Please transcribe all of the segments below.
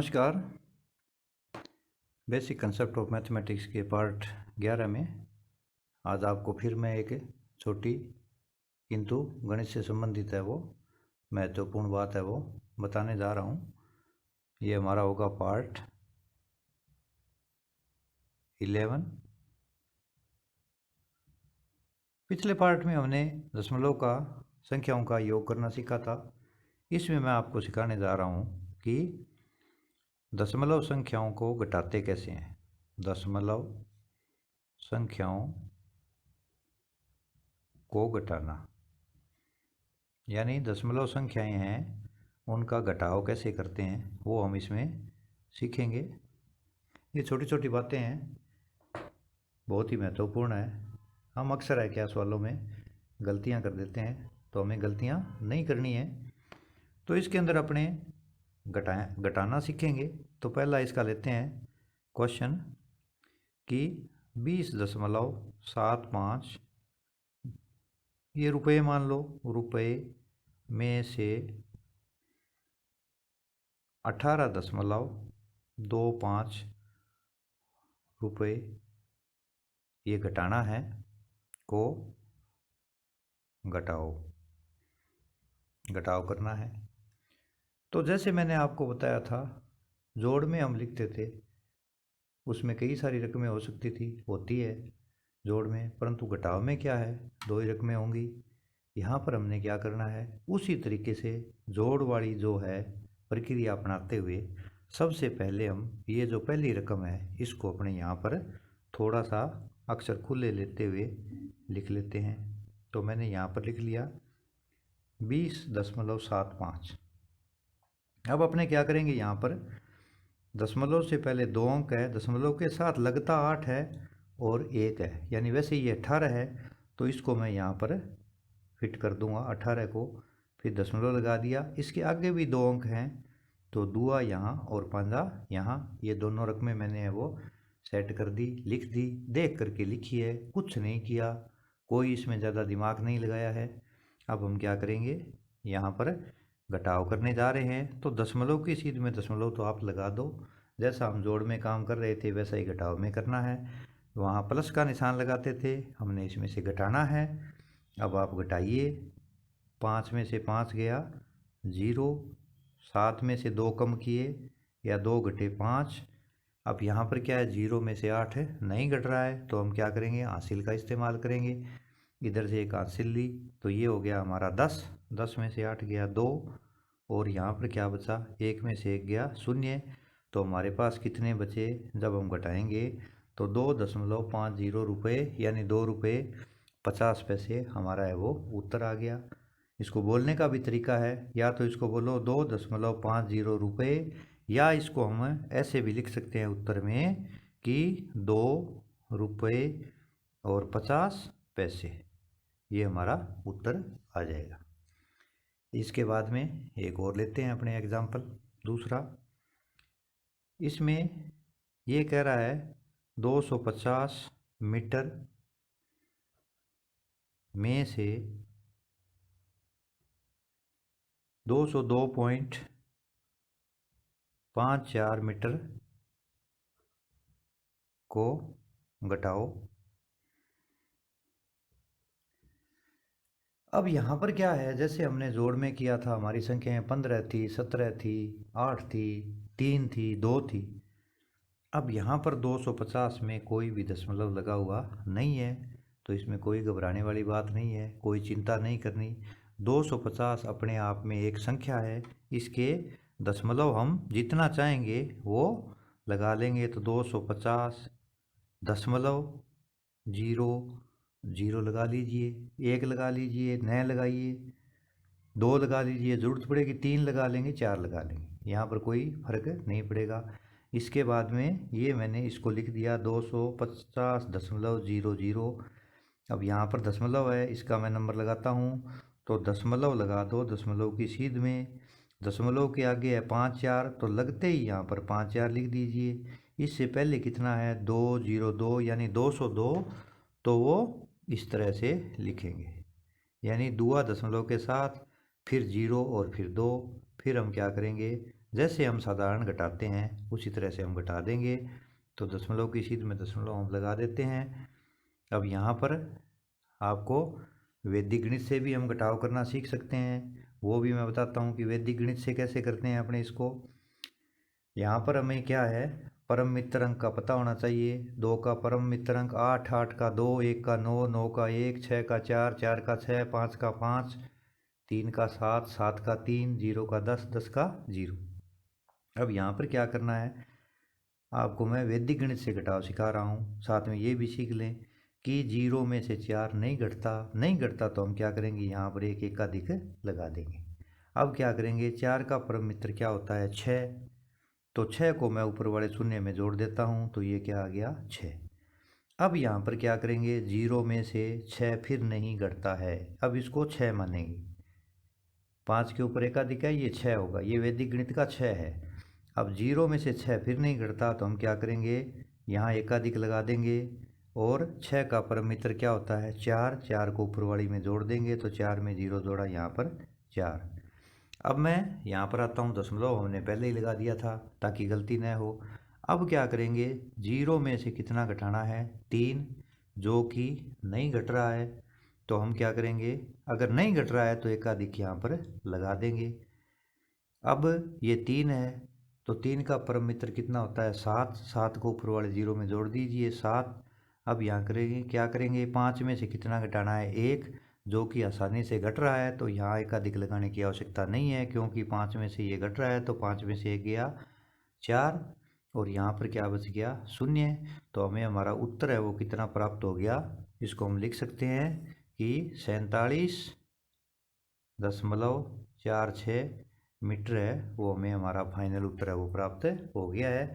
नमस्कार। Basic concept of mathematics के part 11 में आज आपको फिर मैं एक छोटी किंतु गणित से संबंधित है वो महत्वपूर्ण बात है वो बताने जा रहा हूँ। ये हमारा होगा पार्ट 11। पिछले पार्ट में हमने दशमलव का संख्याओं का योग करना सीखा था। इसमें मैं आपको सिखाने जा रहा हूँ कि दशमलव संख्याओं को घटाते कैसे हैं। दशमलव संख्याओं को घटाना यानी दशमलव संख्याएं हैं उनका घटाव कैसे करते हैं वो हम इसमें सीखेंगे। ये छोटी छोटी बातें हैं, बहुत ही महत्वपूर्ण है। हम अक्सर है क्या सवालों में गलतियां कर देते हैं, तो हमें गलतियां नहीं करनी है। तो इसके अंदर अपने घटाना सीखेंगे। तो पहला इसका लेते हैं क्वेश्चन कि 20.75 ये रुपये मान लो, रुपये में से 18.25 रुपये ये घटाना है को घटाव करना है। तो जैसे मैंने आपको बताया था, जोड़ में हम लिखते थे, उसमें कई सारी रकमें हो सकती थी, होती है जोड़ में, परंतु घटाव में क्या है, दो ही रकमें होंगी। यहाँ पर हमने क्या करना है, उसी तरीके से जोड़ वाली जो है प्रक्रिया अपनाते हुए सबसे पहले हम ये जो पहली रकम है इसको अपने यहाँ पर थोड़ा सा अक्षर खुले लेते हुए लिख लेते हैं। तो मैंने यहाँ पर लिख लिया 20.75। अब अपने क्या करेंगे, यहाँ पर दशमलव से पहले 2 अंक है, दशमलव के साथ लगता 8 है और 1 है, यानी वैसे ये 18 है। तो इसको मैं यहाँ पर फिट कर दूंगा 18 को, फिर दशमलव लगा दिया। इसके आगे भी 2 अंक हैं, तो दुआ यहाँ और पांजा यहाँ, ये दोनों रकमें मैंने वो सेट कर दी, लिख दी, देख करके लिखी है, कुछ नहीं किया, कोई इसमें ज़्यादा दिमाग नहीं लगाया है। अब हम क्या करेंगे, यहाँ पर घटाव करने जा रहे हैं। तो दशमलव की सीध में दशमलव तो आप लगा दो, जैसा हम जोड़ में काम कर रहे थे वैसा ही घटाव में करना है। वहाँ प्लस का निशान लगाते थे, हमने इसमें से घटाना है। अब आप घटाइए, 5 में से 5 गया 0, 7 में से 2 कम किए या 2 घटे 5। अब यहाँ पर क्या है, 0 में से 8 है, नहीं घट रहा है, तो हम क्या करेंगे, हासिल का इस्तेमाल करेंगे। इधर से एक हासिल ली, तो ये हो गया हमारा 10, 10 में से 8 गया 2, और यहाँ पर क्या बचा, 1 में से 1 गया 0। तो हमारे पास कितने बचे, जब हम घटाएंगे तो 2.50 रुपये, यानी 2 रुपये 50 पैसे हमारा है वो उत्तर आ गया। इसको बोलने का भी तरीका है, या तो इसको बोलो 2.50 रुपये, या इसको हम ऐसे भी लिख सकते हैं उत्तर में कि 2 रुपये और 50 पैसे, ये हमारा उत्तर आ जाएगा। इसके बाद में एक और लेते हैं अपने एग्जाम्पल दूसरा। इसमें ये कह रहा है 250 मीटर में से 202.54 मीटर को घटाओ। अब यहाँ पर क्या है, जैसे हमने जोड़ में किया था, हमारी संख्याएं 15 थी, 17 थी, 8 थी, 3 थी, 2 थी। अब यहाँ पर 250 में कोई भी दशमलव लगा हुआ नहीं है, तो इसमें कोई घबराने वाली बात नहीं है, कोई चिंता नहीं करनी। 250 अपने आप में एक संख्या है, इसके दशमलव हम जितना चाहेंगे वो लगा लेंगे। तो 250 दशमलव 0 0 लगा लीजिए, 1 लगा लीजिए, नए लगाइए, 2 लगा लीजिए, ज़रूरत पड़ेगी 3 लगा लेंगे, 4 लगा लेंगे, यहाँ पर कोई फर्क नहीं पड़ेगा। इसके बाद में ये मैंने इसको लिख दिया 250.00। अब यहाँ पर दशमलव है, इसका मैं नंबर लगाता हूँ, तो दशमलव लगा दो दशमलव की सीध में। दशमलव के आगे है 5 4, तो लगते ही यहाँ पर 5 4 लिख दीजिए। इससे पहले कितना है, 202, यानी 202, तो वो इस तरह से लिखेंगे, यानी दुआ दशमलव के साथ, फिर 0 और फिर 2, फिर हम क्या करेंगे, जैसे हम साधारण घटाते हैं उसी तरह से हम घटा देंगे। तो दशमलव की सीध में दशमलव हम लगा देते हैं। अब यहाँ पर आपको वैदिक गणित से भी हम घटाव करना सीख सकते हैं, वो भी मैं बताता हूँ कि वैदिक गणित से कैसे करते हैं अपने इसको। यहाँ पर हमें क्या है, परम मित्र अंक का पता होना चाहिए। 2 का परम मित्र अंक 8, 8 का 2, 1 का 9, 9 का 1, 6 का 4, 4 का 6, 5 का 5, 3 का 7, 7 का 3, 0 का 10, 10 का 0। अब यहाँ पर क्या करना है, आपको मैं वैदिक गणित से घटाव सिखा रहा हूँ, साथ में ये भी सीख लें कि 0 में से 4 नहीं घटता तो हम क्या करेंगे, यहाँ पर एक एकाधिक लगा देंगे। अब क्या करेंगे, 4 का परम मित्र क्या होता है, 6। तो 6 को मैं ऊपर वाले शून्य में जोड़ देता हूँ, तो ये क्या आ गया, 6। अब यहाँ पर क्या करेंगे, 0 में से 6 फिर नहीं घटता है, अब इसको 6 मानेंगे। 5 के ऊपर एकाधिक है, ये 6 होगा, ये वैदिक गणित का 6 है। अब 0 में से 6 फिर नहीं घटता तो हम क्या करेंगे, यहाँ एकाधिक लगा देंगे। और 6 का परम मित्र क्या होता है, 4, 4 को ऊपर वाली में जोड़ देंगे, तो 4 में 0 जोड़ा, यहाँ पर 4। अब मैं यहाँ पर आता हूँ, दशमलव हमने पहले ही लगा दिया था ताकि गलती न हो। अब क्या करेंगे, 0 में से कितना घटाना है, 3, जो कि नहीं घट रहा है। तो हम क्या करेंगे, अगर नहीं घट रहा है तो एकाधिक यहाँ पर लगा देंगे। अब ये 3 है, तो 3 का परम मित्र कितना होता है, 7, 7 को ऊपर वाले 0 में जोड़ दीजिए, 7। अब यहाँ करेंगे, क्या करेंगे, 5 में से कितना घटाना है, 1, जो कि आसानी से घट रहा है, तो यहाँ एकाधिक लगाने की आवश्यकता नहीं है, क्योंकि 5 में से ये घट रहा है, तो 5 में से 1 गया 4, और यहाँ पर क्या बच गया, 0। तो हमें हमारा उत्तर है वो कितना प्राप्त हो गया, इसको हम लिख सकते हैं कि 47.46 मीटर है, वो हमें हमारा फाइनल उत्तर है वो प्राप्त हो गया है।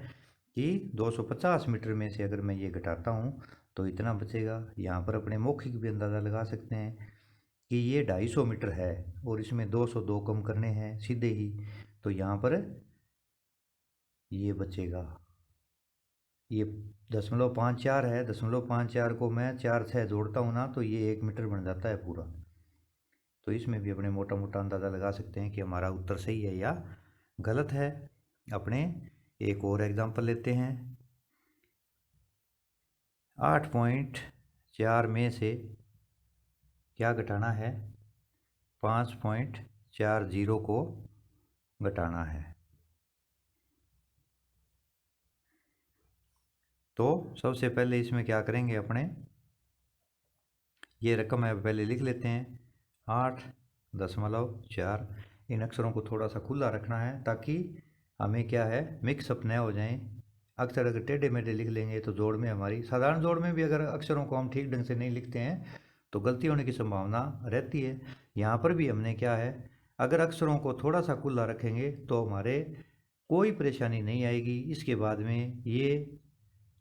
कि 250 मीटर में से अगर मैं ये घटाता हूँ तो इतना बचेगा। यहाँ पर अपने मौखिक भी अंदाज़ा लगा सकते हैं कि ये 250 मीटर है और इसमें 202 कम करने हैं सीधे ही, तो यहाँ पर ये बचेगा, ये 0.54 है, 0.54 को मैं 4 6 जोड़ता हूँ ना, तो ये 1 मीटर बन जाता है पूरा। तो इसमें भी अपने मोटा मोटा अंदाज़ा लगा सकते हैं कि हमारा उत्तर सही है या गलत है। अपने एक और एग्जांपल लेते हैं। 8.4 में से क्या घटाना है, 5.40 को घटाना है। तो सबसे पहले इसमें क्या करेंगे, अपने ये रकम है पहले लिख लेते हैं, 8.4। इन अक्षरों को थोड़ा सा खुला रखना है ताकि हमें क्या है, मिक्सअप न हो जाएं। अक्षर अगर टेढ़े मेढ़े लिख लेंगे तो जोड़ में हमारी, साधारण जोड़ में भी अगर अक्षरों को हम ठीक ढंग से नहीं लिखते हैं तो गलती होने की संभावना रहती है। यहाँ पर भी हमने क्या है, अगर अक्षरों को थोड़ा सा खुला रखेंगे तो हमारे कोई परेशानी नहीं आएगी। इसके बाद में ये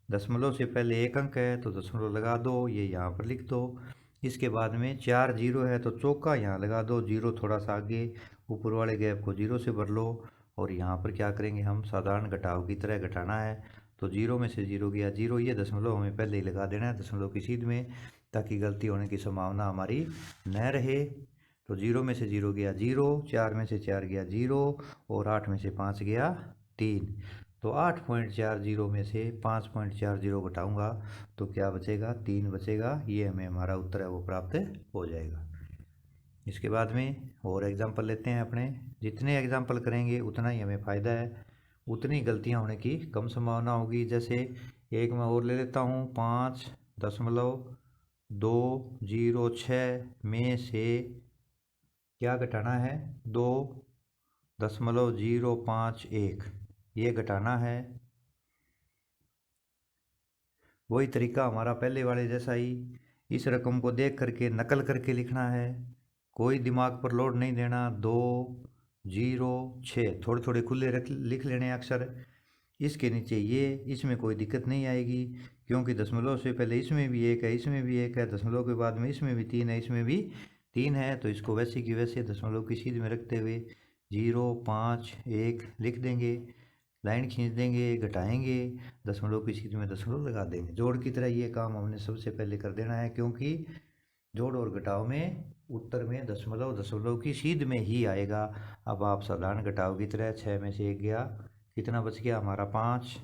दशमलव से पहले एक अंक है तो दशमलव लगा दो, ये यहाँ पर लिख दो। इसके बाद में 4 0 है तो चौका यहाँ लगा दो, 0 थोड़ा सा आगे ऊपर वाले गैप को 0 से भर लो। और यहाँ पर क्या करेंगे, हम साधारण घटाव की तरह घटाना है। तो 0 में से 0 गया 0, ये दशमलव हमें पहले ही लगा देना है दशमलव की सीध में, ताकि गलती होने की संभावना हमारी न रहे। तो 0 में से 0 गया 0, 4 में से 4 गया 0, और 8 में से 5 गया 3। तो 8.40 में से 5.40 घटाऊंगा तो क्या बचेगा, 3 बचेगा। ये हमें हमारा उत्तर है वो प्राप्त हो जाएगा। इसके बाद में और एग्जांपल लेते हैं अपने। जितने एग्जांपल करेंगे उतना ही हमें फ़ायदा है, उतनी गलतियां होने की कम संभावना होगी। जैसे एक मैं और ले लेता हूँ, 5.206 में से क्या घटाना है, 2.051 ये घटाना है। वही तरीका हमारा पहले वाले जैसा ही, इस रकम को देख करके नकल करके लिखना है, कोई दिमाग पर लोड नहीं देना। 2.006 थोड़े थोड़े खुले लिख लेने अक्षर। इसके नीचे ये, इसमें कोई दिक्कत नहीं आएगी क्योंकि दशमलव से पहले इसमें भी एक है, इसमें भी एक है, दशमलव के बाद में इसमें भी 3 है, इसमें भी 3 है। तो इसको वैसे की वैसे दशमलव की सीध में रखते हुए 0 5 1 लिख देंगे, लाइन खींच देंगे, घटाएंगे, दशमलव की सीध में दशमलव लगा देंगे। जोड़ की तरह ये काम हमने सबसे पहले कर देना है, क्योंकि जोड़ और घटाव में उत्तर में दशमलव दशमलव की सीध में ही आएगा। अब आप साधारण घटाव की तरह 6 में से 1 गया, कितना बच गया हमारा 5।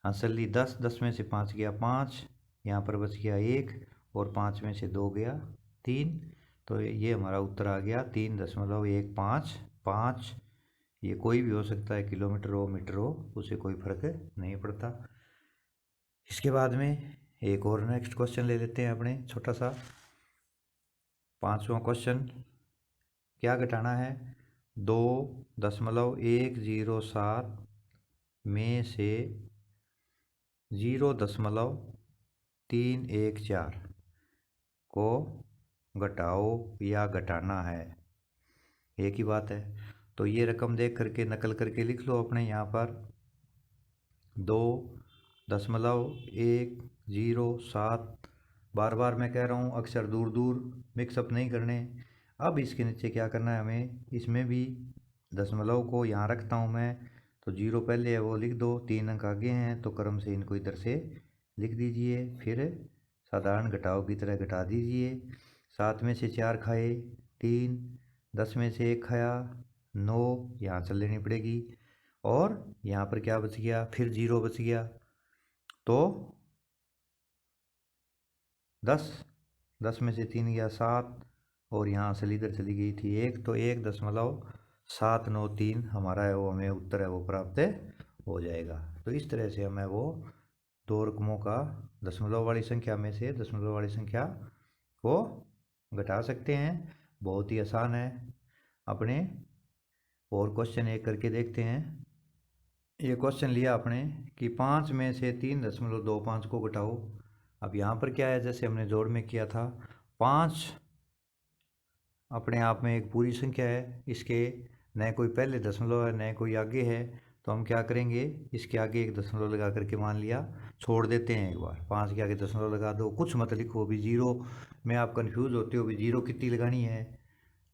हंसली 10, 10 में से 5 गया 5, यहाँ पर बच गया 1 और 5 में से 2 गया 3। तो ये हमारा उत्तर आ गया 3.155। ये कोई भी हो सकता है, किलोमीटर हो मीटर हो, उसे कोई फर्क नहीं पड़ता। इसके बाद में एक और नेक्स्ट क्वेश्चन ले लेते हैं अपने, छोटा सा 5वां क्वेश्चन। क्या घटाना है? 2.107 में से 0.314 को घटाओ या घटाना है। एक ही बात है। तो ये रकम देख करके नकल करके लिख लो अपने यहाँ पर। 2.107, बार बार मैं कह रहा हूँ अक्षर दूर दूर मिक्सअप नहीं करने। अब इसके नीचे क्या करना है हमें, इसमें भी दशमलव को यहाँ रखता हूँ मैं, तो 0 पहले है वो लिख दो, 3 अंक आगे हैं तो क्रम से इनको इधर से लिख दीजिए। फिर साधारण घटाव की तरह घटा दीजिए। 7 में से 4 खाए 3, 10 में से 1 खाया 9, यहाँ चल लेनी पड़ेगी। और यहाँ पर क्या बच गया, फिर 0 बच गया, तो 10 में से 3 गया 7, और यहाँ से इधर चली गई थी 1, तो 1.793 हमारा है वो, हमें उत्तर है वो प्राप्त हो जाएगा। तो इस तरह से हमें वो दो रकमों का दशमलव वाली संख्या में से दशमलव वाली संख्या को घटा सकते हैं। बहुत ही आसान है अपने। और क्वेश्चन एक करके देखते हैं। ये क्वेश्चन लिया आपने कि 5 में से 3.25 को घटाओ। अब यहाँ पर क्या है, जैसे हमने जोड़ में किया था, 5 अपने आप में एक पूरी संख्या है, इसके न कोई पहले दशमलव है न कोई आगे है, तो हम क्या करेंगे, इसके आगे एक दशमलव लगा करके मान लिया, छोड़ देते हैं एक बार। 5 के आगे दशमलव लगा दो, कुछ मत लिखो भी, 0 में आप कंफ्यूज होते हो भी 0 कितनी लगानी है,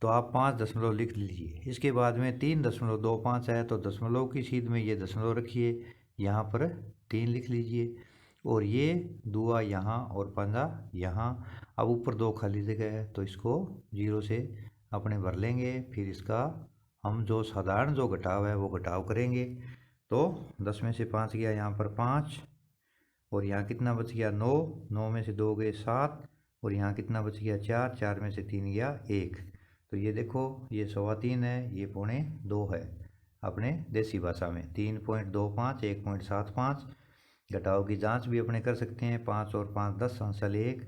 तो आप 5 दशमलव लिख लीजिए। इसके बाद में 3.25 है, तो दशमलव की सीध में ये दशमलव रखिए, यहाँ पर 3 लिख लीजिए, और ये दुआ यहाँ और पंजा यहाँ। अब ऊपर 2 खाली जगह है, तो इसको 0 से अपने भर लेंगे। फिर इसका हम जो साधारण जो घटाव है वो घटाव करेंगे। तो 10 में से 5 गया यहाँ पर 5, और यहाँ कितना बच गया 9, 9 में से 2 गए 7, और यहाँ कितना बच गया 4, 4 में से 3 गया 1। तो ये देखो, ये 3.25 है, ये 2.25 है, अपने देसी भाषा में 3.25 1.75। घटाव की जांच भी अपने कर सकते हैं। 5 और 5 10 अंशल 1,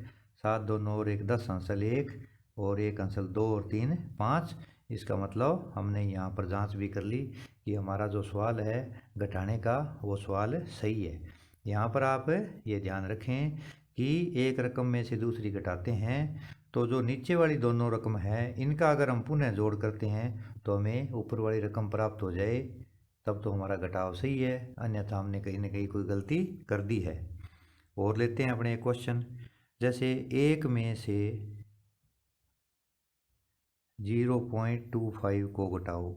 7 2 9 और 1 10 अंशल 1, और 1 अंशल 2 और 3 5। इसका मतलब हमने यहाँ पर जांच भी कर ली कि हमारा जो सवाल है घटाने का वो सवाल सही है। यहाँ पर आप ये ध्यान रखें कि एक रकम में से दूसरी घटाते हैं तो जो नीचे वाली दोनों रकम है इनका अगर हम पुनः जोड़ करते हैं तो हमें ऊपर वाली रकम प्राप्त हो जाए, तब तो हमारा घटाव सही है, अन्यथा हमने कहीं ना कहीं कोई गलती कर दी है। और लेते हैं अपने क्वेश्चन, जैसे 1 में से 0.25 को घटाओ।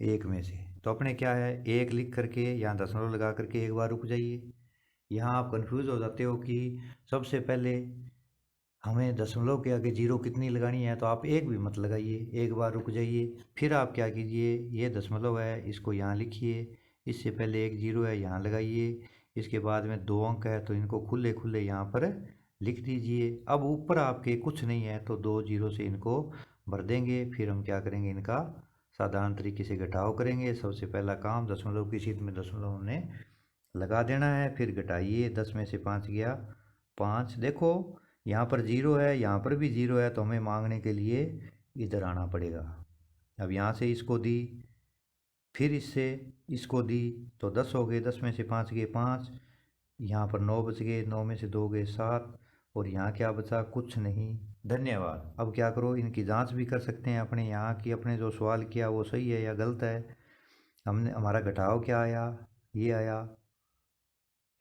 1 में से, तो अपने क्या है, 1 लिख करके यहाँ दशमलव लगा करके एक बार रुक जाइए। यहाँ आप कंफ्यूज हो जाते हो कि सबसे पहले हमें दशमलव के आगे 0 कितनी लगानी है, तो आप 1 भी मत लगाइए, एक बार रुक जाइए। फिर आप क्या कीजिए, ये दशमलव है इसको यहाँ लिखिए, इससे पहले एक 0 है यहाँ लगाइए, इसके बाद में 2 अंक है तो इनको खुले खुले यहाँ पर लिख दीजिए। अब ऊपर आपके कुछ नहीं है तो 2 0 से इनको भर देंगे। फिर हम क्या करेंगे, इनका साधारण तरीके से घटाव करेंगे। सबसे पहला काम, दशमलव की सीध में दशमलव हमने लगा देना है। फिर घटाइए, 10 में से 5 गया 5। देखो यहाँ पर 0 है, यहाँ पर भी 0 है, तो हमें मांगने के लिए इधर आना पड़ेगा। अब यहाँ से इसको दी, फिर इससे इसको दी, तो 10 हो गए, 10 में से 5 गए 5, यहाँ पर 9 बच गए, 9 में से 2 गए 7, और यहाँ क्या बचा, कुछ नहीं। धन्यवाद। अब क्या करो, इनकी जांच भी कर सकते हैं अपने यहाँ की, अपने जो सवाल किया वो सही है या गलत है। हमने हमारा घटाव क्या आया, ये आया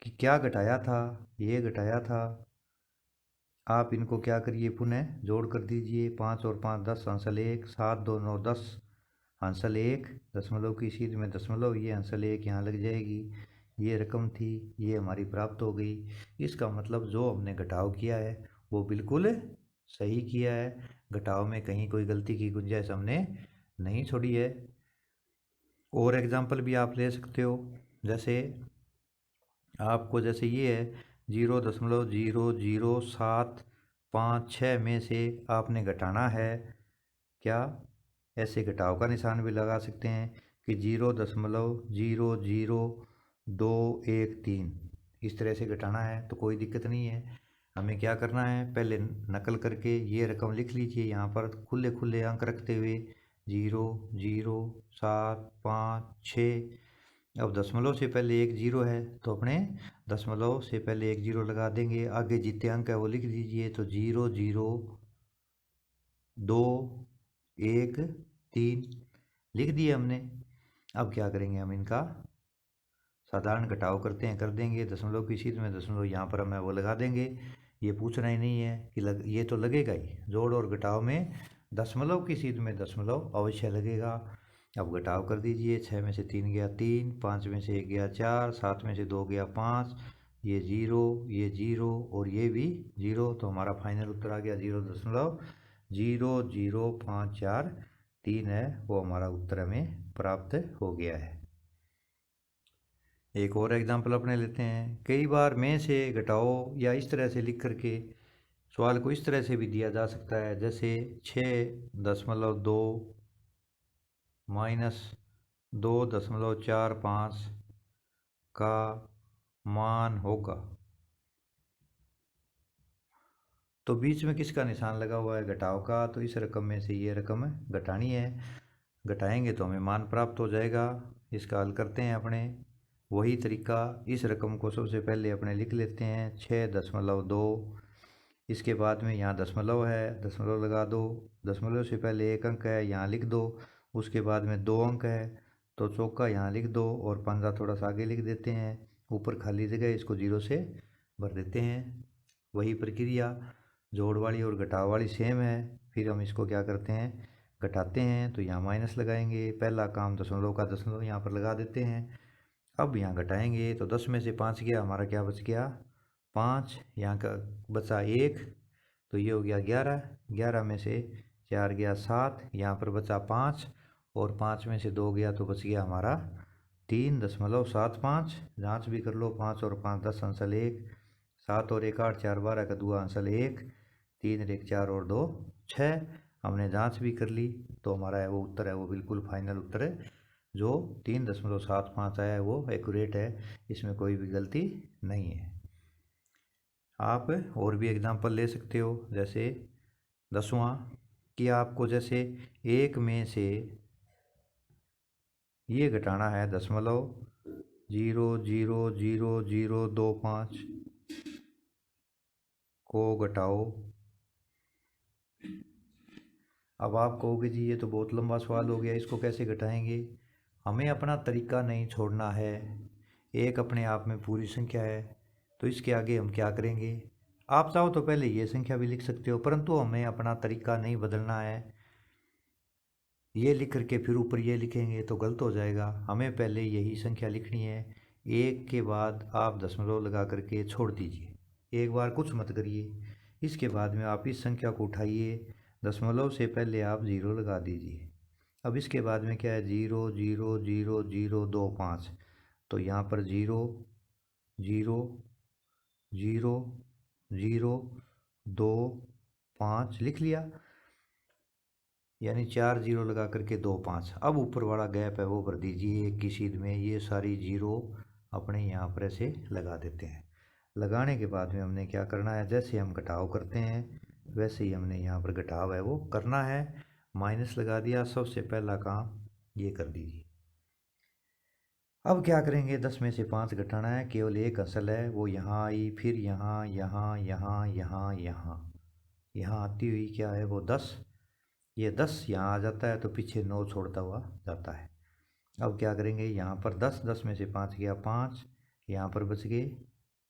कि क्या घटाया था, ये घटाया था। आप इनको क्या करिए, पुनः जोड़ कर दीजिए। 5 और 5 10 अंशल 1, 7 2 9 10 अंशल 1, दशमलव की सीध में दशमलव, ये अंशल 1 यहाँ लग जाएगी, ये रकम थी, ये हमारी प्राप्त हो गई। इसका मतलब जो हमने घटाव किया है वो बिल्कुल सही किया है, घटाव में कहीं कोई गलती की गुंजाइश हमने नहीं छोड़ी है। और एग्जाम्पल भी आप ले सकते हो, जैसे आपको जैसे ये है 0.00756 में से आपने घटाना है क्या, ऐसे घटाव का निशान भी लगा सकते हैं कि 0.00213 इस तरह से घटाना है तो कोई दिक्कत नहीं है। हमें क्या करना है, पहले नकल करके ये रकम लिख लीजिए यहाँ पर खुले खुले अंक रखते हुए 0.00756। अब दशमलव से पहले एक जीरो है तो अपने दशमलव से पहले एक जीरो लगा देंगे, आगे जितने अंक है वो लिख दीजिए। तो 0.00213 लिख दिए हमने। अब क्या करेंगे, हम इनका साधारण घटाव करते हैं कर देंगे, दशमलव की सीध में दशमलव यहाँ पर हमें वो लगा देंगे। ये पूछना ही नहीं है कि ये तो लगेगा ही, जोड़ और घटाव में दशमलव की सीध में दशमलव अवश्य लगेगा। अब घटाव कर दीजिए, 6 में से 3 गया 3, 5 में से 1 गया 4, 7 में से 2 गया 5, ये जीरो और ये भी जीरो, तो हमारा फाइनल उत्तर आ गया 0.00543 है, वो हमारा उत्तर हमें प्राप्त हो गया है। एक और एग्जांपल अपने लेते हैं। कई बार में से घटाओ या इस तरह से लिख करके सवाल को इस तरह से भी दिया जा सकता है, जैसे 6.2 माइनस 2.45 का मान होगा। तो बीच में किसका निशान लगा हुआ है, घटाव का, तो इस रकम में से ये रकम घटानी है। घटाएंगे तो हमें मान प्राप्त हो जाएगा। इसका हल करते हैं अपने, वही तरीका। इस रकम को सबसे पहले अपने लिख लेते हैं 6.2, इसके बाद में यहाँ दशमलव है, दशमलव लगा दो, दशमलव से पहले एक अंक है यहाँ लिख दो, उसके बाद में 2 अंक है तो चौका यहाँ लिख दो और पंजा थोड़ा सा आगे लिख देते हैं, ऊपर खाली जगह इसको 0 से भर देते हैं। वही प्रक्रिया जोड़ वाली और घटाव वाली सेम है। फिर हम इसको क्या करते हैं, घटाते हैं तो यहाँ माइनस लगाएंगे, पहला काम दशमलव का दशमलव यहाँ पर लगा देते हैं। अब यहाँ घटाएंगे तो 10 में से 5 गया, हमारा क्या बच गया 5, यहाँ का बचा 1 तो ये हो गया 11, 11 में से 4 गया 7, यहाँ पर बचा 5 और 5 में से 2 गया तो बच गया हमारा 3.75। जाँच भी कर लो, 5 और 5 10 अंसल 1, 7 और 1 8, 4 12 का 2 अंसल 1, 3 और 1 4 और 2 6। हमने जाँच भी कर ली तो हमारा है वो उत्तर है वो बिल्कुल फाइनल उत्तर है, जो 3.75 आया है वो एक्यूरेट है, इसमें कोई भी गलती नहीं है। आप और भी एग्जांपल ले सकते हो, जैसे 10वां कि आपको जैसे 1 में से ये घटाना है दशमलव 0.00025 को घटाओ। अब आप कहोगे जी ये तो बहुत लंबा सवाल हो गया, इसको कैसे घटाएंगे। हमें अपना तरीका नहीं छोड़ना है, एक अपने आप में पूरी संख्या है तो इसके आगे हम क्या करेंगे, आप चाहो तो पहले ये संख्या भी लिख सकते हो, परंतु हमें अपना तरीका नहीं बदलना है। ये लिख करके फिर ऊपर ये लिखेंगे तो गलत हो जाएगा। हमें पहले यही संख्या लिखनी है, एक के बाद आप दशमलव लगा करके छोड़ दीजिए, एक बार कुछ मत करिए। इसके बाद में आप इस संख्या को उठाइए, दशमलव से पहले आप 0 लगा दीजिए। अब इसके बाद में क्या है 0.00025, तो यहाँ पर 0 0 0 0 2 5 लिख लिया, यानी 4 0 लगा करके 2 5। अब ऊपर वाला गैप है वो भर दीजिए एक की सीध में, ये सारी 0 अपने यहाँ पर ऐसे लगा देते हैं। लगाने के बाद में हमने क्या करना है, जैसे हम घटाव करते हैं वैसे ही हमने यहाँ पर घटाव है वो करना है। माइनस लगा दिया, सबसे पहला काम ये कर दीजिए। अब क्या करेंगे, 10 में से 5 घटाना है, केवल एक असल है वो यहाँ आई, फिर यहाँ यहाँ यहाँ यहाँ यहाँ यहाँ आती हुई क्या है वो 10, ये 10 यहाँ आ जाता है तो पीछे 9 छोड़ता हुआ जाता है। अब क्या करेंगे, यहाँ पर 10, 10 में से 5 गया 5, यहाँ पर बच गए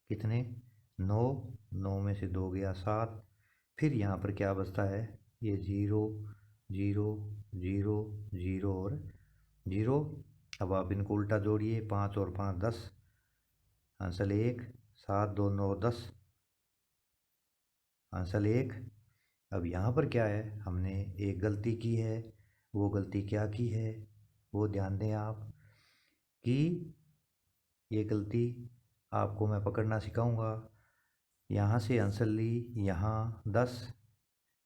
कितने 9, 9 में से 2 गया 7, फिर यहाँ पर क्या बचता है ये 0 0 0 0 और 0। अब आप इनको उल्टा जोड़िए, 5 और 5 10, आंसर 1, 7 2 9 10, आंसर 1। अब यहाँ पर क्या है, हमने एक गलती की है। वो गलती क्या की है वो ध्यान दें आप, कि ये गलती आपको मैं पकड़ना सिखाऊंगा। यहाँ से आंसर ली, यहाँ 10,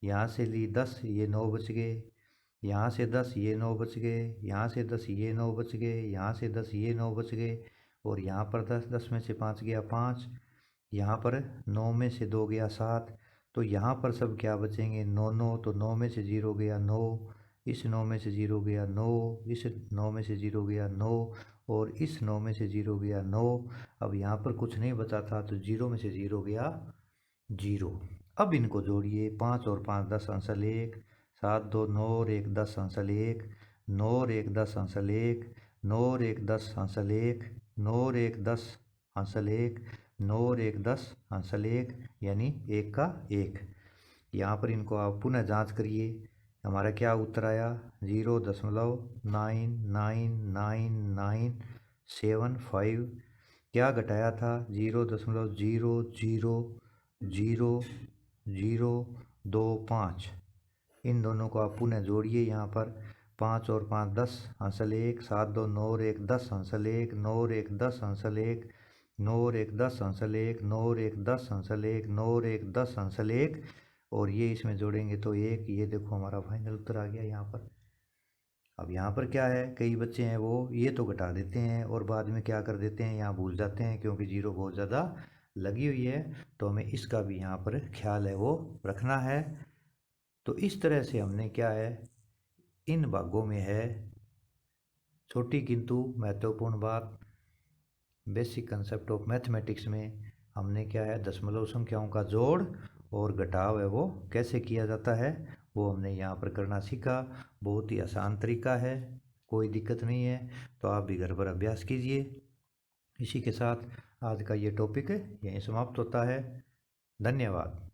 यहाँ से ली 10, ये 9 बच गए। यहाँ से 10, ये 9 बच गए। यहाँ से 10, ये 9 बच गए। यहाँ से 10, ये 9 बच गए। और यहाँ पर 10, 10 में से 5 गया 5। यहाँ पर 9 में से 2 गया 7। तो यहाँ पर सब क्या बचेंगे, 9 9। तो 9 में से 0 गया 9, इस 9 में से 0 गया 9, इस 9 में से 0 गया 9, और इस 9 में से 0 गया 9। अब यहाँ पर कुछ नहीं बचा था, तो 0 में से 0 गया 0। अब इनको जोड़िए, 5 और 5 10, आंसर 1, 7 2 9 और 1 10, आंसर 1, 9 और 1 10, आंसर 1, 9 और 1 10, आंसर 1, 9 और 1 10, आंसर 1, 9 और 1 10, आंसर 1, यानी 1 का 1। यहाँ पर इनको आप पुनः जांच करिए। हमारा क्या उत्तर आया, 0.99997 क्या घटाया था, 0.000025। इन दोनों को आप पुनः जोड़िए। यहाँ पर 5 और 5 10, आंसर 1, 7 2 9 और 1 10, आंसर 1, 9 और 1 10, आंसर 1, 9 और 1 10, आंसर 1, 9 और 1 10, आंसर 1, 9 और 1 10, आंसर 1। और ये इसमें जोड़ेंगे तो 1। ये देखो हमारा फाइनल उत्तर आ गया यहाँ पर। अब यहाँ पर क्या है, कई बच्चे हैं वो ये तो घटा देते हैं और बाद में क्या कर देते हैं, यहाँ भूल जाते हैं, क्योंकि 0 बहुत ज़्यादा लगी हुई है। तो हमें इसका भी यहाँ पर ख्याल है वो रखना है। तो इस तरह से हमने क्या है, इन भागों में है छोटी किंतु महत्वपूर्ण बात, बेसिक कंसेप्ट ऑफ मैथमेटिक्स में हमने क्या है, दशमलव संख्याओं का जोड़ और घटाव है वो कैसे किया जाता है वो हमने यहाँ पर करना सीखा। बहुत ही आसान तरीका है, कोई दिक्कत नहीं है। तो आप भी घर पर अभ्यास कीजिए। इसी के साथ आज का ये टॉपिक यहीं समाप्त होता है। धन्यवाद।